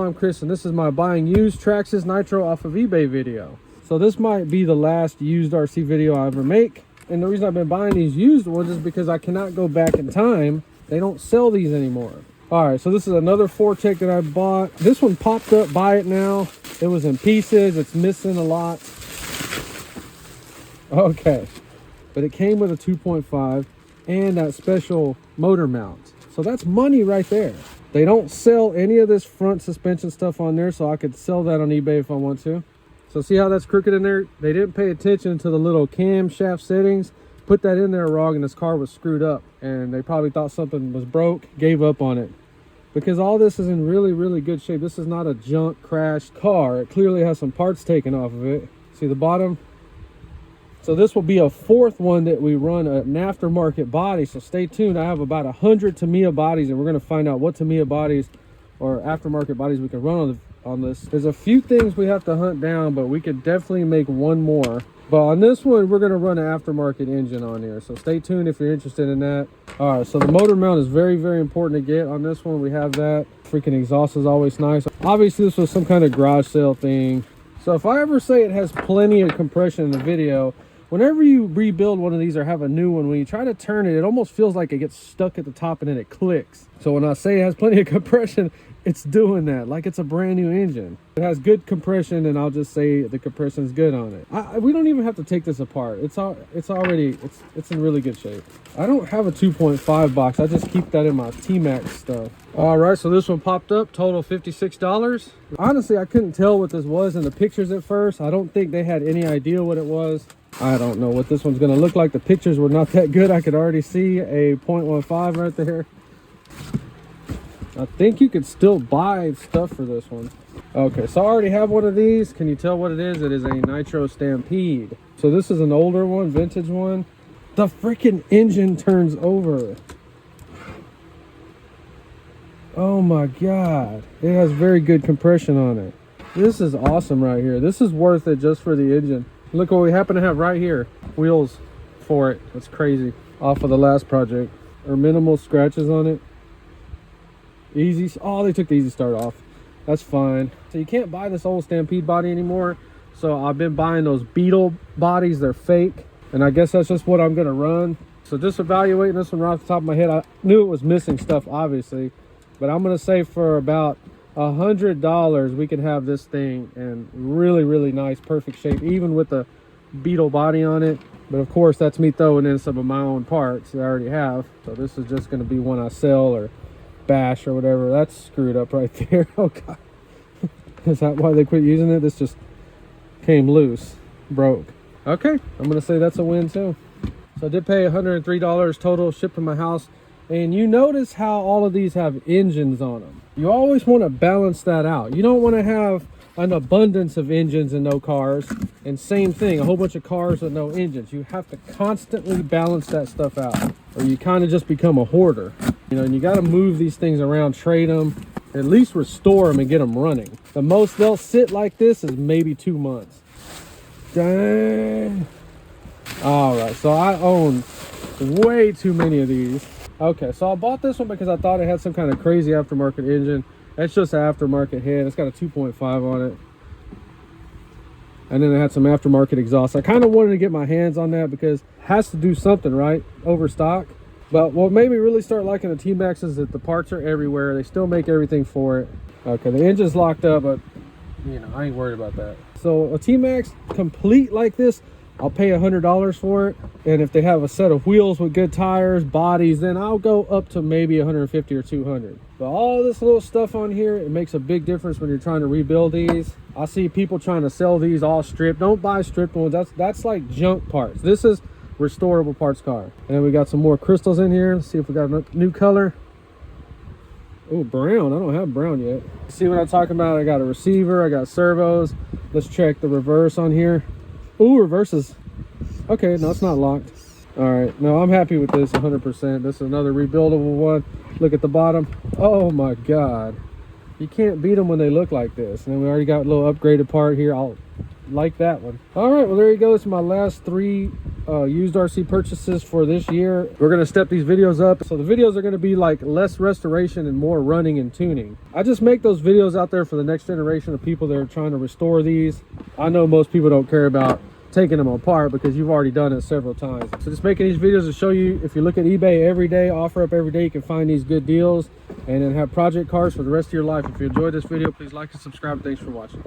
I'm Chris, and this is my buying used TRAXXAS nitro off of eBay video. So this might be the last used RC video I ever make. And the reason I've been buying these used ones is because I cannot go back in time. They don't sell these anymore. All right, so this is another Fortec that I bought. This one popped up, buy it now. It was in pieces, it's missing a lot. Okay, but it came with a 2.5 and that special motor mount. So that's money right there. They don't sell any of this front suspension stuff on there, so I could sell that on eBay if I want to. So see how that's crooked in there? They didn't pay attention to the little camshaft settings, put that in there wrong, and this car was screwed up. And they probably thought something was broke, gave up on it. Because all this is in really, really good shape. This is not a junk crashed car. It clearly has some parts taken off of it. See the bottom? So this will be a fourth one that we run an aftermarket body. So stay tuned. I have about 100 Tamiya bodies, and we're going to find out what Tamiya bodies or aftermarket bodies we can run on this. There's a few things we have to hunt down, but we could definitely make one more. But on this one, we're going to run an aftermarket engine on here. So stay tuned if you're interested in that. All right, so the motor mount is very, very important to get on this one. We have that. Freaking exhaust is always nice. Obviously, this was some kind of garage sale thing. So if I ever say it has plenty of compression in the video, whenever you rebuild one of these or have a new one, when you try to turn it, it almost feels like it gets stuck at the top and then it clicks. So when I say it has plenty of compression, it's doing that like it's a brand new engine. It has good compression, and I'll just say the compression is good on it. We don't even have to take this apart. It's in really good shape. I don't have a 2.5 box. I just keep that in my T-Max stuff. All right, so this one popped up, total $56. Honestly, I couldn't tell what this was in the pictures at first. I don't think they had any idea what it was. I don't know what this one's gonna look like. The pictures were not that good. I could already see a 0.15 right there. I think you could still buy stuff for this one. Okay, so I already have one of these. Can you tell what it is? It is a Nitro Stampede. So this is an older one, vintage one. The freaking engine turns over. Oh my God. It has very good compression on it. This is awesome right here. This is worth it just for the engine. Look what we happen to have right here. Wheels for it. That's crazy. Off of the last project. Or minimal scratches on it. Easy. Oh, they took the easy start off. That's fine. So you can't buy this old Stampede body anymore. So I've been buying those Beetle bodies. They're fake. And I guess that's just what I'm going to run. So just evaluating this one right off the top of my head. I knew it was missing stuff, obviously. But I'm going to say for about $100 we could have this thing in really, really nice, perfect shape, even with the Beetle body on it. But of course, that's me throwing in some of my own parts that I already have. So this is just going to be one I sell or bash or whatever. That's screwed up right there. Oh God. Is that why they quit using it? This just came loose, broke. Okay, I'm gonna say that's a win too. So I did pay $103 total, shipped to my house. And you notice how all of these have engines on them. You always want to balance that out. You don't want to have an abundance of engines and no cars. And same thing, a whole bunch of cars with no engines. You have to constantly balance that stuff out, or you kind of just become a hoarder. You know, and you got to move these things around, trade them, at least restore them and get them running. The most they'll sit like this is maybe 2 months. Dang. All right, so I own way too many of these. Okay, so I bought this one because I thought it had some kind of crazy aftermarket engine. It's just an aftermarket head. It's got a 2.5 on it. And then it had some aftermarket exhaust. I kind of wanted to get my hands on that because it has to do something, right? Overstock. But what made me really start liking the T-Max is that the parts are everywhere. They still make everything for it. Okay, the engine's locked up, but you know, I ain't worried about that. So a T-Max complete like this, I'll pay $100 for it. And if they have a set of wheels with good tires, bodies, then I'll go up to maybe 150 or 200. But all this little stuff on here, it makes a big difference when you're trying to rebuild these. I see people trying to sell these all stripped. Don't buy stripped ones. That's like junk parts. This is restorable parts car. And then we got some more crystals in here. Let's see if we got a new color. Oh, brown. I don't have brown yet. See what I'm talking about? I got a receiver. I got servos. Let's check the reverse on here. Ooh, reverses. Okay, no, it's not locked. All right, no, I'm happy with this 100%. This is another rebuildable one. Look at the bottom. Oh my God. You can't beat them when they look like this. And then we already got a little upgraded part here. I'll like that one. All right, well, there you go. This is my last 3 used RC purchases for this year. We're gonna step these videos up, so the videos are gonna be like less restoration and more running and tuning. I just make those videos out there for the next generation of people that are trying to restore these. I know most people don't care about taking them apart because you've already done it several times. So just making these videos to show you, if you look at eBay every day, offer up every day, you can find these good deals and then have project cars for the rest of your life. If you enjoyed this video, please like and subscribe. Thanks for watching.